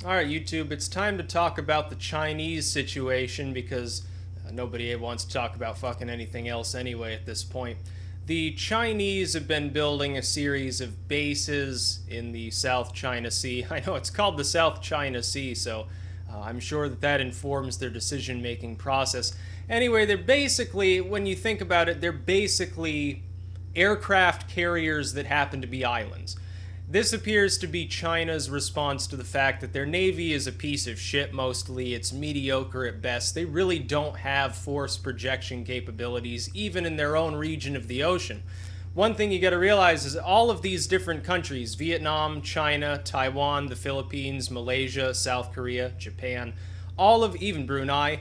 Alright, YouTube, it's time to talk about the Chinese situation because nobody wants to talk about fucking anything else anyway at this point. The Chinese have been building a series of bases in the South China Sea. I know it's called the South China Sea, so I'm sure that informs their decision making process. Anyway, they're basically, when you think about it, they're basically aircraft carriers that happen to be islands. This appears to be China's response to the fact that their navy is a piece of shit mostly. It's mediocre at best. They really don't have force projection capabilities, even in their own region of the ocean. One thing you gotta realize is all of these different countries, Vietnam, China, Taiwan, the Philippines, Malaysia, South Korea, Japan, even Brunei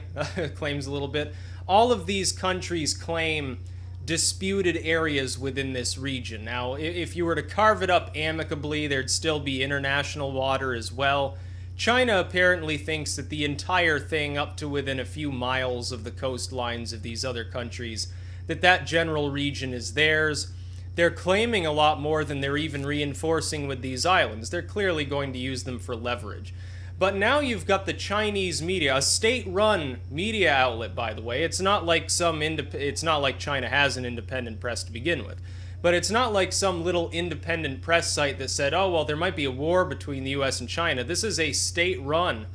claims a little bit, all of these countries claim disputed areas within this region. Now, if you were to carve it up amicably, there'd still be international water as well. China apparently thinks that the entire thing up to within a few miles of the coastlines of these other countries, that general region is theirs. They're claiming a lot more than they're even reinforcing with these islands. They're clearly going to use them for leverage. But now you've got the Chinese media, a state-run media outlet, by the way. It's not like China has an independent press to begin with. But it's not like some little independent press site that said, oh, well, there might be a war between the US and China. This is a state-run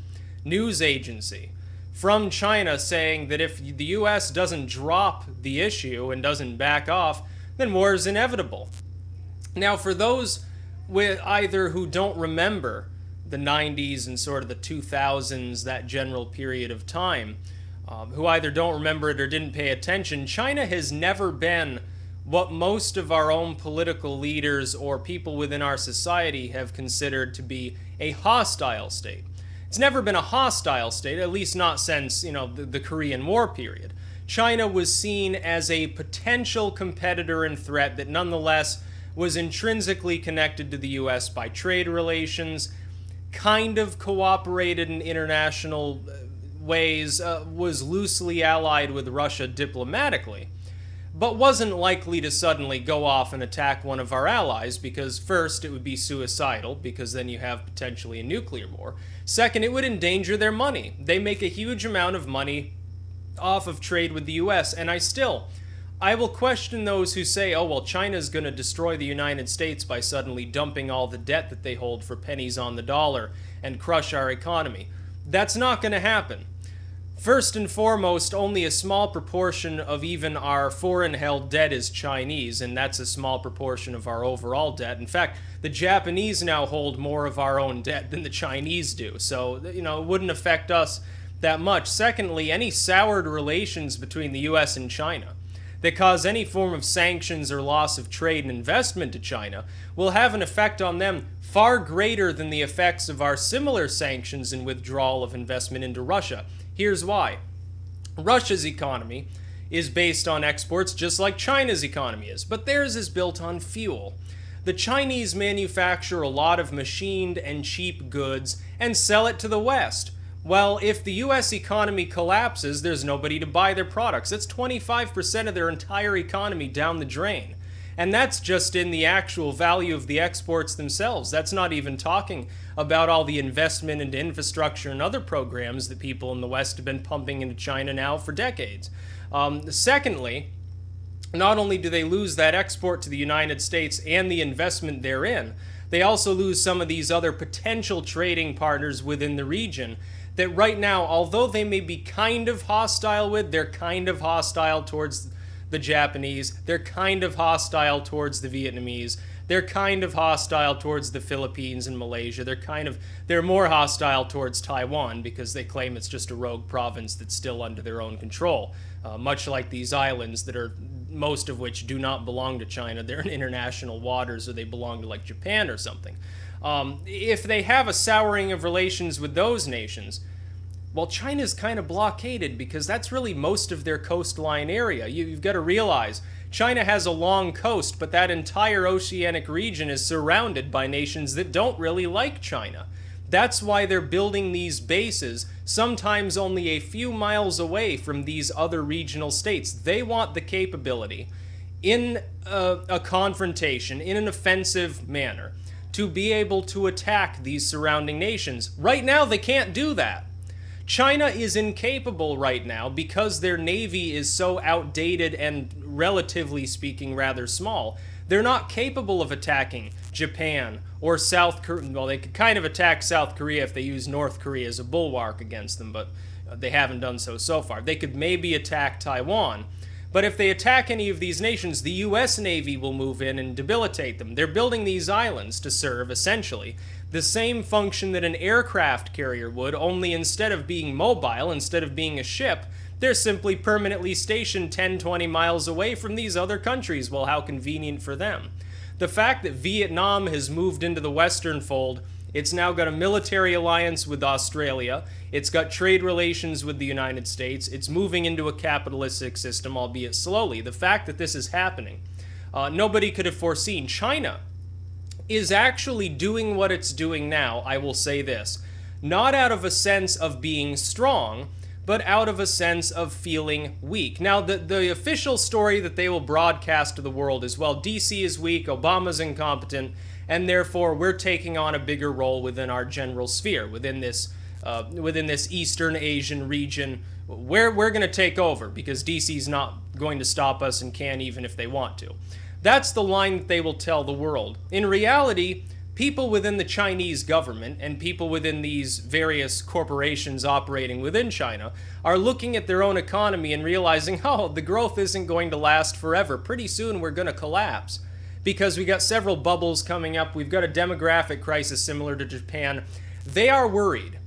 news agency from China saying that if the US doesn't drop the issue and doesn't back off, then war is inevitable. Now, for those with either who don't remember the 90s and sort of the 2000s, that general period of time, who either don't remember it or didn't pay attention, China has never been what most of our own political leaders or people within our society have considered to be a hostile state. It's never been a hostile state, at least not since, the Korean War period. China was seen as a potential competitor and threat that nonetheless was intrinsically connected to the US by trade relations, kind of cooperated in international ways, was loosely allied with Russia diplomatically, but wasn't likely to suddenly go off and attack one of our allies because first, it would be suicidal because then you have potentially a nuclear war. Second, it would endanger their money. They make a huge amount of money off of trade with the US, and I will question those who say, oh, well, China's going to destroy the United States by suddenly dumping all the debt that they hold for pennies on the dollar and crush our economy. That's not going to happen. First and foremost, only a small proportion of even our foreign-held debt is Chinese, and that's a small proportion of our overall debt. In fact, the Japanese now hold more of our own debt than the Chinese do, so, it wouldn't affect us that much. Secondly, any soured relations between the US and China that cause any form of sanctions or loss of trade and investment to China will have an effect on them far greater than the effects of our similar sanctions and withdrawal of investment into Russia. Here's why. Russia's economy is based on exports just like China's economy is, but theirs is built on fuel. The Chinese manufacture a lot of machined and cheap goods and sell it to the West. Well, if the US economy collapses, there's nobody to buy their products. That's 25% of their entire economy down the drain. And that's just in the actual value of the exports themselves. That's not even talking about all the investment into infrastructure and other programs that people in the West have been pumping into China now for decades. Secondly, not only do they lose that export to the United States and the investment therein, they also lose some of these other potential trading partners within the region that right now, although they may be kind of hostile with, they're kind of hostile towards the Japanese, they're kind of hostile towards the Vietnamese, they're kind of hostile towards the Philippines and Malaysia, they're more hostile towards Taiwan because they claim it's just a rogue province that's still under their own control. Much like these islands that are, most of which do not belong to China, they're in international waters or they belong to like Japan or something. If they have a souring of relations with those nations, well, China's kind of blockaded because that's really most of their coastline area. You've got to realize China has a long coast, but that entire oceanic region is surrounded by nations that don't really like China. That's why they're building these bases, sometimes only a few miles away from these other regional states. They want the capability, in a confrontation, in an offensive manner, to be able to attack these surrounding nations. Right now, they can't do that. China is incapable right now because their navy is so outdated and, relatively speaking, rather small. They're not capable of attacking Japan or South Korea. Well, they could kind of attack South Korea if they use North Korea as a bulwark against them, but they haven't done so far. They could maybe attack Taiwan. But if they attack any of these nations, the U.S. Navy will move in and debilitate them. They're building these islands to serve, essentially, the same function that an aircraft carrier would, only instead of being mobile, instead of being a ship, they're simply permanently stationed 10, 20 miles away from these other countries. Well, how convenient for them. The fact that Vietnam has moved into the Western fold, it's now got a military alliance with Australia, it's got trade relations with the United States, it's moving into a capitalistic system, albeit slowly. The fact that this is happening, nobody could have foreseen. China is actually doing what it's doing now, I will say this, not out of a sense of being strong, but out of a sense of feeling weak. Now, the official story that they will broadcast to the world is, well, DC is weak, Obama's incompetent, and therefore we're taking on a bigger role within our general sphere, within this Eastern Asian region. We're going to take over because DC's not going to stop us and can't even if they want to. That's the line that they will tell the world. In reality, people within the Chinese government and people within these various corporations operating within China are looking at their own economy and realizing, oh, the growth isn't going to last forever. Pretty soon we're going to collapse because we got several bubbles coming up. We've got a demographic crisis similar to Japan. They are worried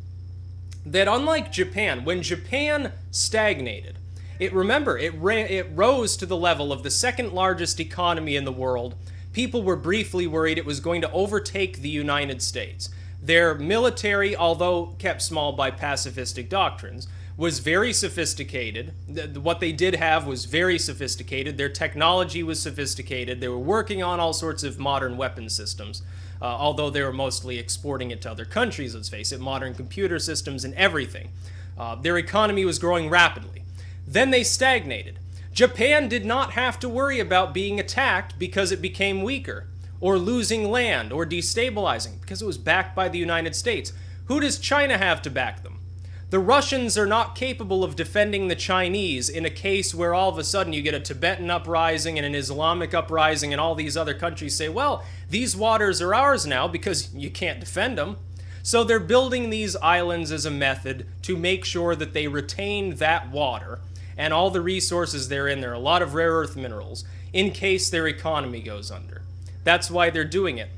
that unlike Japan, when Japan stagnated, it rose to the level of the second largest economy in the world. People were briefly worried it was going to overtake the United States. Their military, although kept small by pacifistic doctrines, was very sophisticated. What they did have was very sophisticated. Their technology was sophisticated. They were working on all sorts of modern weapon systems, although they were mostly exporting it to other countries, let's face it, modern computer systems and everything. Their economy was growing rapidly. Then they stagnated. Japan did not have to worry about being attacked because it became weaker, or losing land, or destabilizing, because it was backed by the United States. Who does China have to back them? The Russians are not capable of defending the Chinese in a case where all of a sudden you get a Tibetan uprising and an Islamic uprising and all these other countries say, well, these waters are ours now because you can't defend them. So they're building these islands as a method to make sure that they retain that water and all the resources therein. There are a lot of rare earth minerals in case their economy goes under. That's why they're doing it.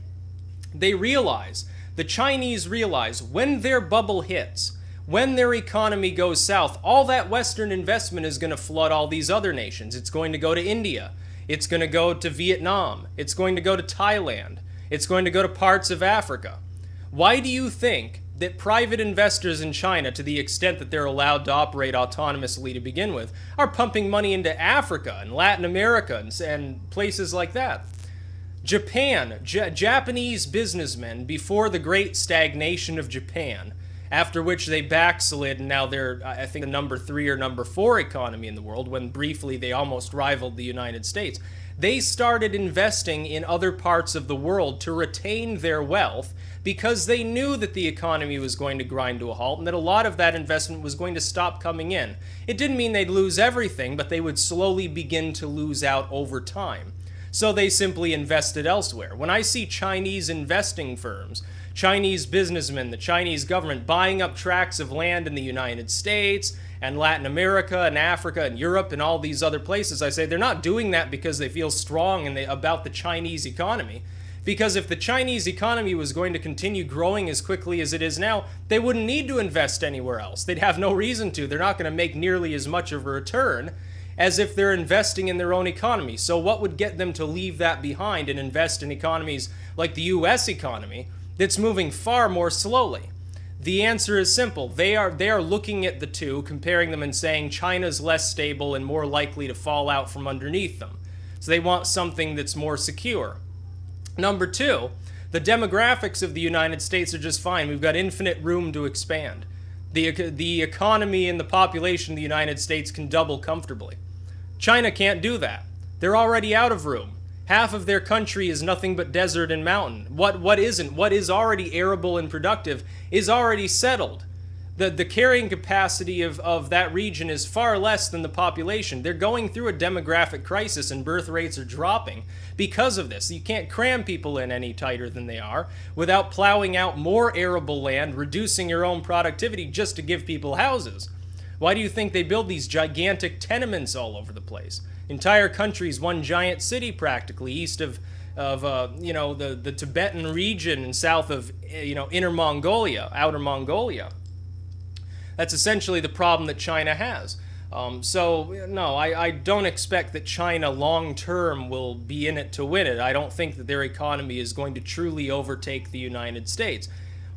They realize, the Chinese realize, when their bubble hits, when their economy goes south, all that Western investment is going to flood all these other nations. It's going to go to India. It's going to go to Vietnam. It's going to go to Thailand. It's going to go to parts of Africa. Why do you think that private investors in China, to the extent that they're allowed to operate autonomously to begin with, are pumping money into Africa and Latin America and places like that? Japan, Japanese businessmen, before the great stagnation of Japan, after which they backslid and now they're, I think, the number 3 or number 4 economy in the world, when briefly they almost rivaled the United States, they started investing in other parts of the world to retain their wealth because they knew that the economy was going to grind to a halt and that a lot of that investment was going to stop coming in. It didn't mean they'd lose everything, but they would slowly begin to lose out over time. So they simply invested elsewhere. When I see Chinese investing firms, Chinese businessmen, the Chinese government buying up tracts of land in the United States and Latin America and Africa and Europe and all these other places, I say they're not doing that because they feel strong about the Chinese economy. Because if the Chinese economy was going to continue growing as quickly as it is now, they wouldn't need to invest anywhere else. They'd have no reason to. They're not going to make nearly as much of a return as if they're investing in their own economy. So what would get them to leave that behind and invest in economies like the US economy that's moving far more slowly? The answer is simple. They are looking at the two, comparing them and saying China's less stable and more likely to fall out from underneath them. So they want something that's more secure. Number 2, the demographics of the United States are just fine. We've got infinite room to expand. The economy and the population of the United States can double comfortably. China can't do that. They're already out of room. Half of their country is nothing but desert and mountain. What isn't? What is already arable and productive is already settled. The carrying capacity of that region is far less than the population. They're going through a demographic crisis and birth rates are dropping because of this. You can't cram people in any tighter than they are without plowing out more arable land, reducing your own productivity just to give people houses. Why do you think they build these gigantic tenements all over the place? Entire countries, one giant city practically, east of the Tibetan region and south of Inner Mongolia, Outer Mongolia. That's essentially the problem that China has. No, I don't expect that China long term will be in it to win it. I don't think that their economy is going to truly overtake the United States.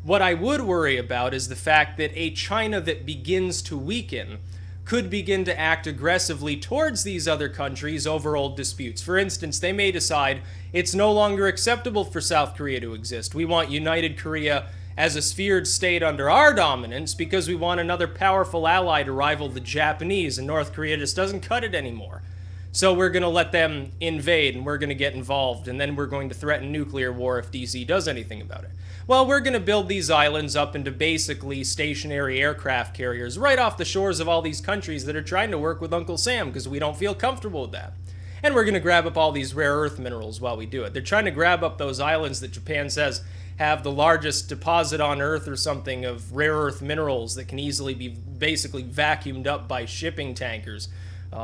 What I would worry about is the fact that a China that begins to weaken could begin to act aggressively towards these other countries over old disputes. For instance, they may decide it's no longer acceptable for South Korea to exist. We want United Korea as a sphered state under our dominance because we want another powerful ally to rival the Japanese, and North Korea just doesn't cut it anymore. So we're going to let them invade and we're going to get involved, and then we're going to threaten nuclear war if DC does anything about it. Well, we're going to build these islands up into basically stationary aircraft carriers right off the shores of all these countries that are trying to work with Uncle Sam because we don't feel comfortable with that. And we're going to grab up all these rare earth minerals while we do it. They're trying to grab up those islands that Japan says have the largest deposit on Earth or something of rare earth minerals that can easily be basically vacuumed up by shipping tankers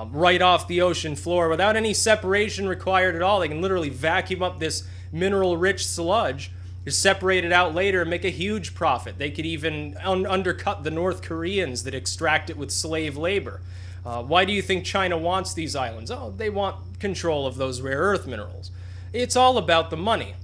right off the ocean floor without any separation required at all. They can literally vacuum up this mineral-rich sludge, just separate it out later and make a huge profit. They could even undercut the North Koreans that extract it with slave labor. Why do you think China wants these islands? Oh, they want control of those rare earth minerals. It's all about the money.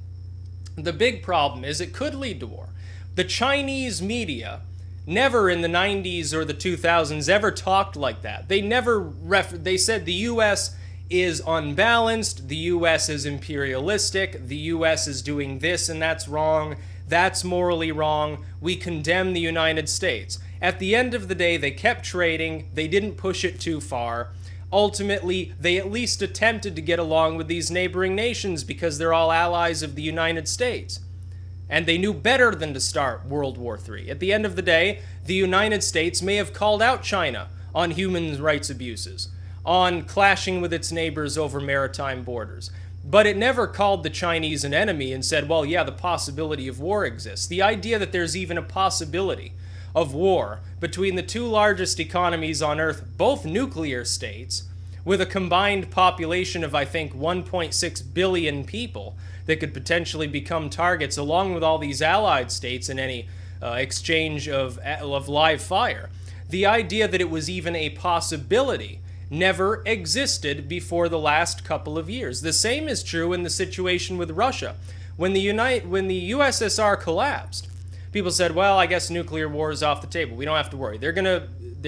The big problem is it could lead to war. The Chinese media never in the 90s or the 2000s ever talked like that. They said the US is unbalanced, the US is imperialistic, the US is doing this and that's wrong, that's morally wrong, we condemn the United States. At the end of the day, they kept trading, they didn't push it too far. Ultimately, they at least attempted to get along with these neighboring nations because they're all allies of the United States. And they knew better than to start World War III. At the end of the day, the United States may have called out China on human rights abuses, on clashing with its neighbors over maritime borders. But it never called the Chinese an enemy and said, well, yeah, the possibility of war exists. The idea that there's even a possibility of war between the two largest economies on Earth, both nuclear states, with a combined population of, I think, 1.6 billion people that could potentially become targets, along with all these allied states in any exchange of live fire. The idea that it was even a possibility never existed before the last couple of years. The same is true in the situation with Russia. When the USSR collapsed, people said, well, I guess nuclear war is off the table. We don't have to worry. They're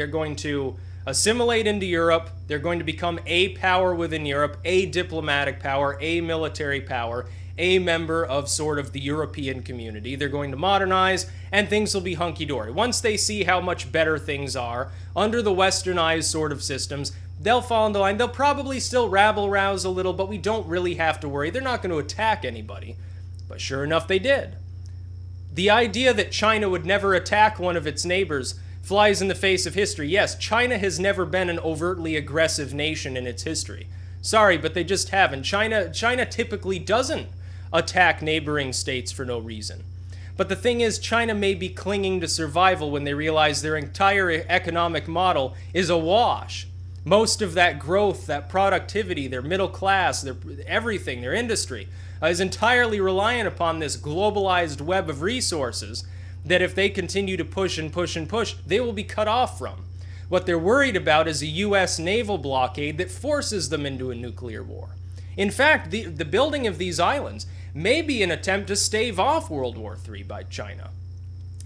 going to assimilate into Europe. They're going to become a power within Europe, a diplomatic power, a military power, a member of sort of the European community. They're going to modernize, and things will be hunky-dory. Once they see how much better things are under the westernized sort of systems, they'll fall into line. They'll probably still rabble-rouse a little, but we don't really have to worry. They're not going to attack anybody. But sure enough, they did. The idea that China would never attack one of its neighbors flies in the face of history. Yes, China has never been an overtly aggressive nation in its history. Sorry, but they just haven't. China typically doesn't attack neighboring states for no reason. But the thing is, China may be clinging to survival when they realize their entire economic model is awash. Most of that growth, that productivity, their middle class, their everything, their industry, is entirely reliant upon this globalized web of resources that if they continue to push and push and push, they will be cut off from. What they're worried about is a U.S. naval blockade that forces them into a nuclear war. In fact, the building of these islands may be an attempt to stave off World War III by China.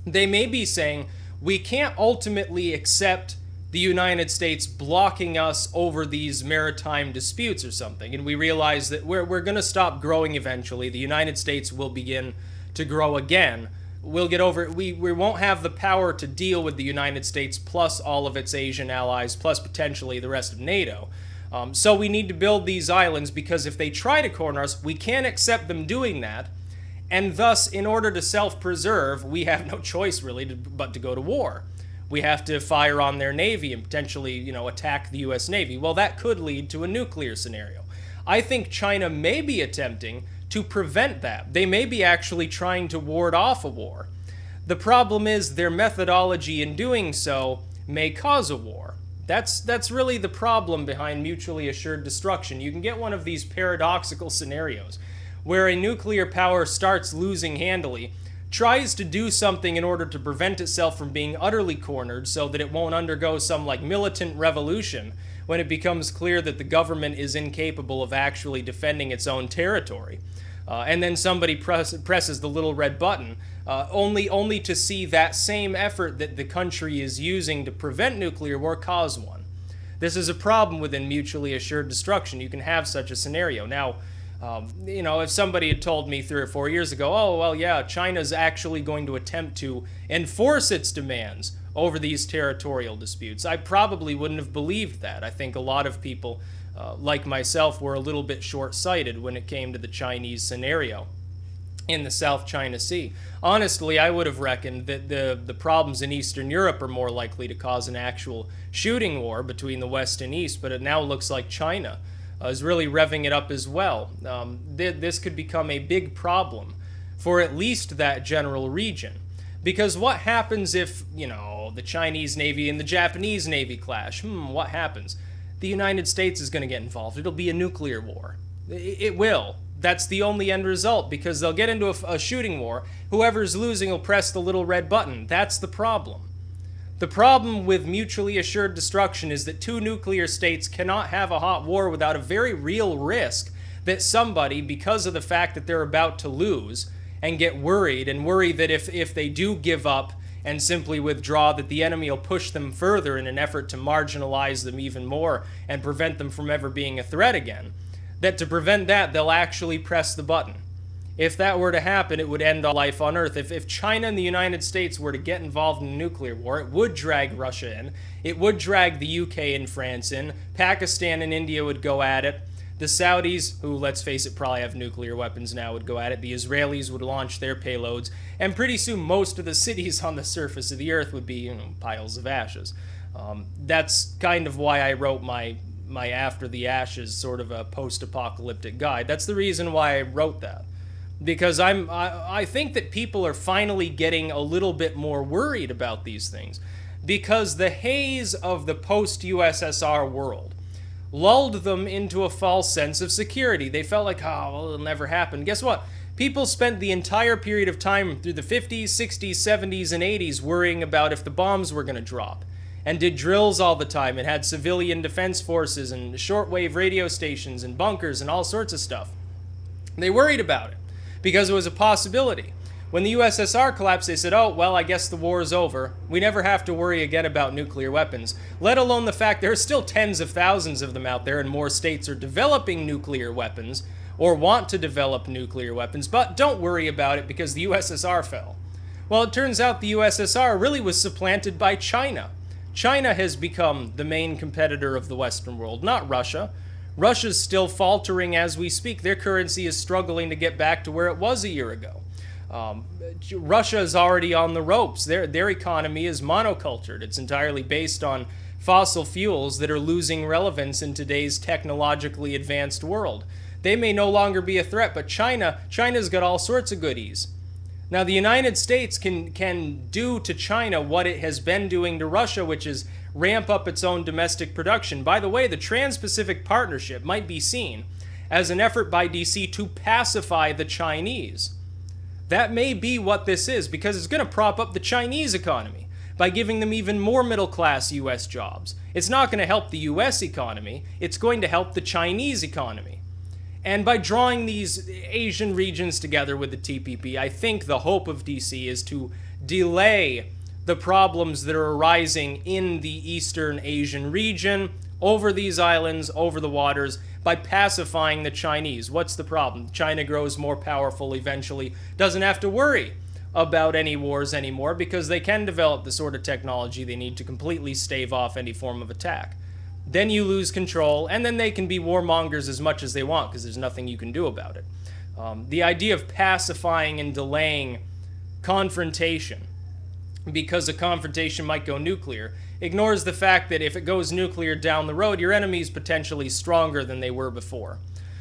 They may be saying, we can't ultimately accept the United States blocking us over these maritime disputes or something, and we realize that we're going to stop growing eventually. The United States will begin to grow again. We'll get over it. We won't have the power to deal with the United States plus all of its Asian allies, plus potentially the rest of NATO. So we need to build these islands because if they try to corner us, we can't accept them doing that. And thus, in order to self-preserve, we have no choice really but to go to war. We have to fire on their navy and potentially, attack the U.S. Navy. Well, that could lead to a nuclear scenario. I think China may be attempting to prevent that. They may be actually trying to ward off a war. The problem is their methodology in doing so may cause a war. That's really the problem behind mutually assured destruction. You can get one of these paradoxical scenarios where a nuclear power starts losing handily, tries to do something in order to prevent itself from being utterly cornered so that it won't undergo some militant revolution when it becomes clear that the government is incapable of actually defending its own territory. And then somebody presses the little red button, only to see that same effort that the country is using to prevent nuclear war cause one. This is a problem within mutually assured destruction. You can have such a scenario. Now, if somebody had told me 3 or 4 years ago, oh, well, yeah, China's actually going to attempt to enforce its demands over these territorial disputes, I probably wouldn't have believed that. I think a lot of people, like myself, were a little bit short-sighted when it came to the Chinese scenario in the South China Sea. Honestly, I would have reckoned that the problems in Eastern Europe are more likely to cause an actual shooting war between the West and East, but it now looks like China is really revving it up as well. This could become a big problem for at least that general region. Because what happens if, the Chinese Navy and the Japanese Navy clash? What happens? The United States is going to get involved. It'll be a nuclear war. It will. That's the only end result, because they'll get into a shooting war. Whoever's losing will press the little red button. That's the problem. The problem with mutually assured destruction is that two nuclear states cannot have a hot war without a very real risk that somebody, because of the fact that they're about to lose, and get worried, and worry that if they do give up and simply withdraw, that the enemy will push them further in an effort to marginalize them even more and prevent them from ever being a threat again, that to prevent that, they'll actually press the button. If that were to happen, it would end all life on Earth. If China and the United States were to get involved in a nuclear war, it would drag Russia in. It would drag the UK and France in. Pakistan and India would go at it. The Saudis, who, let's face it, probably have nuclear weapons now, would go at it. The Israelis would launch their payloads. And pretty soon, most of the cities on the surface of the Earth would be, piles of ashes. That's kind of why I wrote my After the Ashes sort of a post-apocalyptic guide. That's the reason why I wrote that. Because I think that people are finally getting a little bit more worried about these things. Because the haze of the post-USSR world lulled them into a false sense of security. They felt like, it'll never happen. Guess what? People spent the entire period of time through the 50s, 60s, 70s, and 80s worrying about if the bombs were going to drop. And did drills all the time, and had civilian defense forces and shortwave radio stations and bunkers and all sorts of stuff. They worried about it because it was a possibility. When the USSR collapsed, they said, I guess the war is over. We never have to worry again about nuclear weapons, let alone the fact there are still tens of thousands of them out there, and more states are developing nuclear weapons or want to develop nuclear weapons, but don't worry about it because the USSR fell. Well, it turns out the USSR really was supplanted by China. China has become the main competitor of the Western world, not Russia. Russia's still faltering as we speak. Their currency is struggling to get back to where it was a year ago. Russia is already on the ropes. Their economy is monocultured. It's entirely based on fossil fuels that are losing relevance in today's technologically advanced world. They may no longer be a threat, but China's got all sorts of goodies. Now, the United States can do to China what it has been doing to Russia, which is ramp up its own domestic production. By the way, the Trans-Pacific Partnership might be seen as an effort by DC to pacify the Chinese. That may be what this is, because it's going to prop up the Chinese economy by giving them even more middle-class U.S. jobs. It's not going to help the U.S. economy. It's going to help the Chinese economy. And by drawing these Asian regions together with the TPP, I think the hope of DC is to delay the problems that are arising in the Eastern Asian region, over these islands, over the waters, by pacifying the Chinese. What's the problem? China grows more powerful eventually, doesn't have to worry about any wars anymore because they can develop the sort of technology they need to completely stave off any form of attack. then you lose control, and then they can be warmongers as much as they want because there's nothing you can do about it. The idea of pacifying and delaying confrontation because a confrontation might go nuclear ignores the fact that if it goes nuclear down the road, your enemy's potentially stronger than they were before.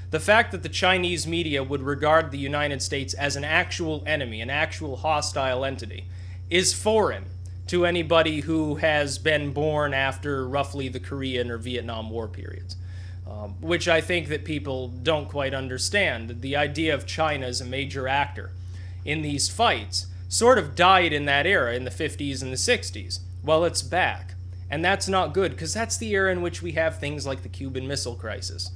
The fact that the Chinese media would regard the United States as an actual enemy, an actual hostile entity, is foreign to anybody who has been born after roughly the Korean or Vietnam War periods, which I think that people don't quite understand. The idea of China as a major actor in these fights sort of died in that era, in the 50s and the 60s. Well, it's back. And that's not good, because that's the era in which we have things like the Cuban Missile Crisis.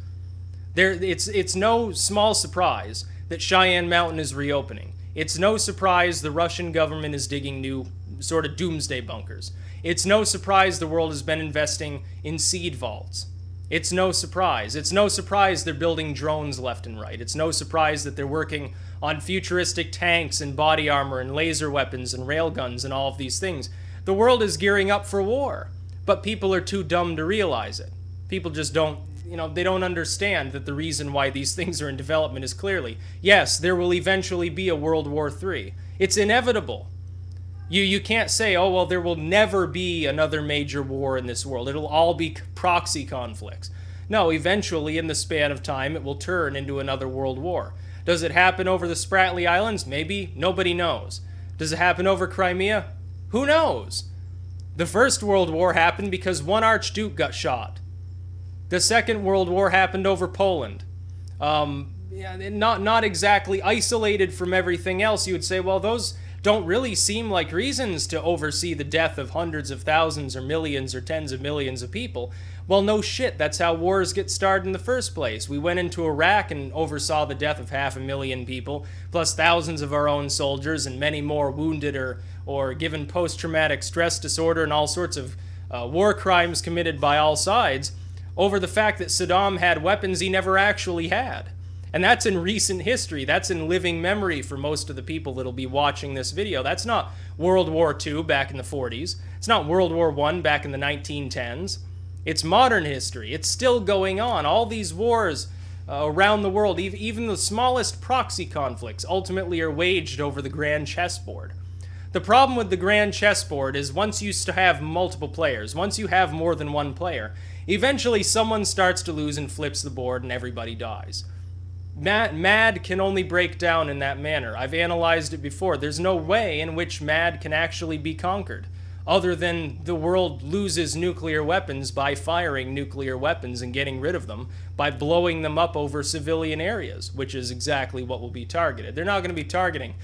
It's no small surprise that Cheyenne Mountain is reopening. It's no surprise the Russian government is digging new sort of doomsday bunkers. It's no surprise the world has been investing in seed vaults. It's no surprise. It's no surprise they're building drones left and right. It's no surprise that they're working on futuristic tanks and body armor and laser weapons and railguns and all of these things. The world is gearing up for war, but people are too dumb to realize it. People just don't, they don't understand that the reason why these things are in development is clearly, yes, there will eventually be a World War III. It's inevitable. You can't say, oh, well, there will never be another major war in this world. It'll all be proxy conflicts. No, eventually, in the span of time, it will turn into another world war. Does it happen over the Spratly Islands? Maybe. Nobody knows. Does it happen over Crimea? Who knows? The First World War happened because one Archduke got shot. The Second World War happened over Poland. Not exactly isolated from everything else. You would say, well, those don't really seem like reasons to oversee the death of hundreds of thousands or millions or tens of millions of people. Well, no shit, that's how wars get started in the first place. We went into Iraq and oversaw the death of 500,000 people, plus thousands of our own soldiers and many more wounded or given post-traumatic stress disorder and all sorts of war crimes committed by all sides over the fact that Saddam had weapons he never actually had. And that's in recent history. That's in living memory for most of the people that'll be watching this video. That's not World War II back in the 40s. It's not World War I back in the 1910s. It's modern history. It's still going on. All these wars around the world, even the smallest proxy conflicts, ultimately are waged over the grand chessboard. The problem with the grand chessboard is once you have multiple players, once you have more than one player, eventually someone starts to lose and flips the board and everybody dies. Mad can only break down in that manner. I've analyzed it before. There's no way in which Mad can actually be conquered, other than the world loses nuclear weapons by firing nuclear weapons and getting rid of them, by blowing them up over civilian areas, which is exactly what will be targeted. They're not going to be targeting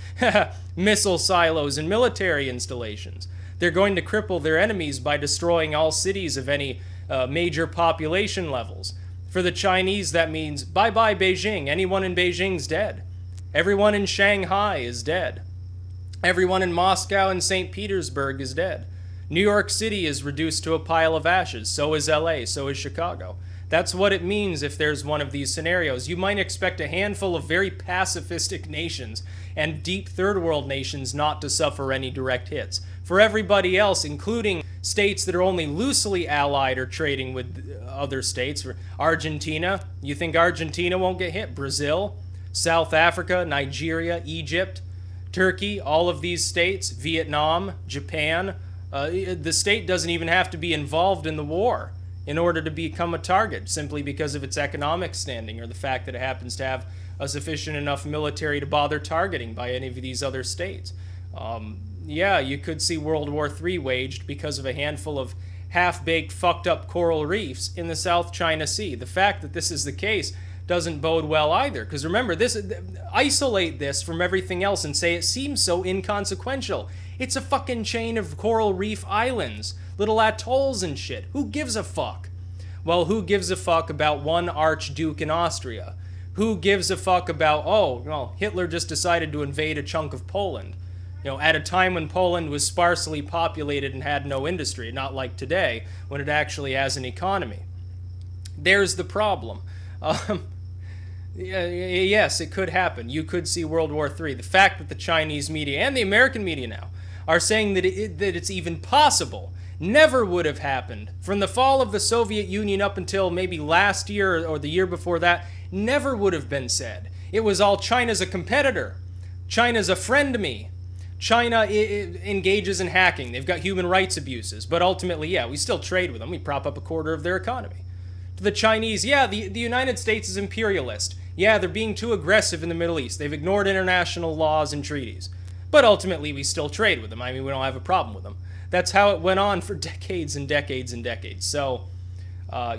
missile silos and military installations. They're going to cripple their enemies by destroying all cities of any major population levels. For the Chinese, that means bye-bye Beijing. Anyone in Beijing's dead. Everyone in Shanghai is dead. Everyone in Moscow and St. Petersburg is dead. New York City is reduced to a pile of ashes. So is LA. So is Chicago. That's what it means if there's one of these scenarios. You might expect a handful of very pacifistic nations and deep third world nations not to suffer any direct hits. For everybody else, including states that are only loosely allied or trading with other states, Argentina, you think Argentina won't get hit? Brazil, South Africa, Nigeria, Egypt, Turkey, all of these states, Vietnam, Japan, the state doesn't even have to be involved in the war in order to become a target, simply because of its economic standing or the fact that it happens to have a sufficient enough military to bother targeting by any of these other states. Yeah, you could see World War III waged because of a handful of half-baked, fucked-up coral reefs in the South China Sea. The fact that this is the case doesn't bode well either, because remember, isolate this from everything else and say it seems so inconsequential. It's a fucking chain of coral reef islands, little atolls and shit. Who gives a fuck? Well, who gives a fuck about one Archduke in Austria? Who gives a fuck about, oh, well, Hitler just decided to invade a chunk of Poland? At a time when Poland was sparsely populated and had no industry, not like today, when it actually has an economy. There's the problem. Yes, it could happen. You could see World War III. The fact that the Chinese media and the American media now are saying that it's even possible never would have happened. From the fall of the Soviet Union up until maybe last year or the year before that, never would have been said. It was all China's a competitor. China's a friend to me. China engages in hacking. They've got human rights abuses. But ultimately, yeah, we still trade with them. We prop up a quarter of their economy. To the Chinese, yeah, the United States is imperialist. Yeah, they're being too aggressive in the Middle East. They've ignored international laws and treaties. But ultimately, we still trade with them. I mean, we don't have a problem with them. That's how it went on for decades and decades and decades. So,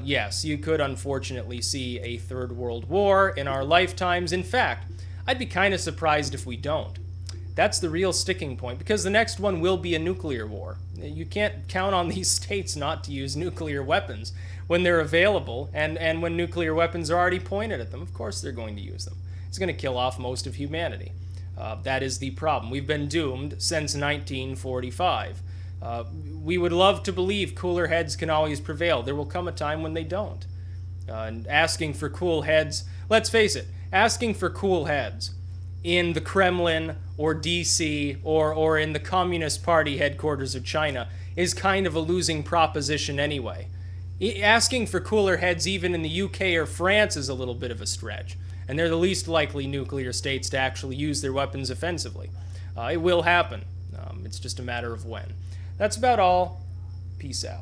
yes, you could unfortunately see a third world war in our lifetimes. In fact, I'd be kind of surprised if we don't. That's the real sticking point, because the next one will be a nuclear war. You can't count on these states not to use nuclear weapons when they're available, and when nuclear weapons are already pointed at them. Of course they're going to use them. It's going to kill off most of humanity. That is the problem. We've been doomed since 1945. We would love to believe cooler heads can always prevail. There will come a time when they don't. And asking for cool heads, let's face it, asking for cool heads in the Kremlin or DC or in the Communist Party headquarters of China is kind of a losing proposition anyway. Asking for cooler heads even in the UK or France is a little bit of a stretch, and they're the least likely nuclear states to actually use their weapons offensively. It will happen. It's just a matter of when. That's about all. Peace out.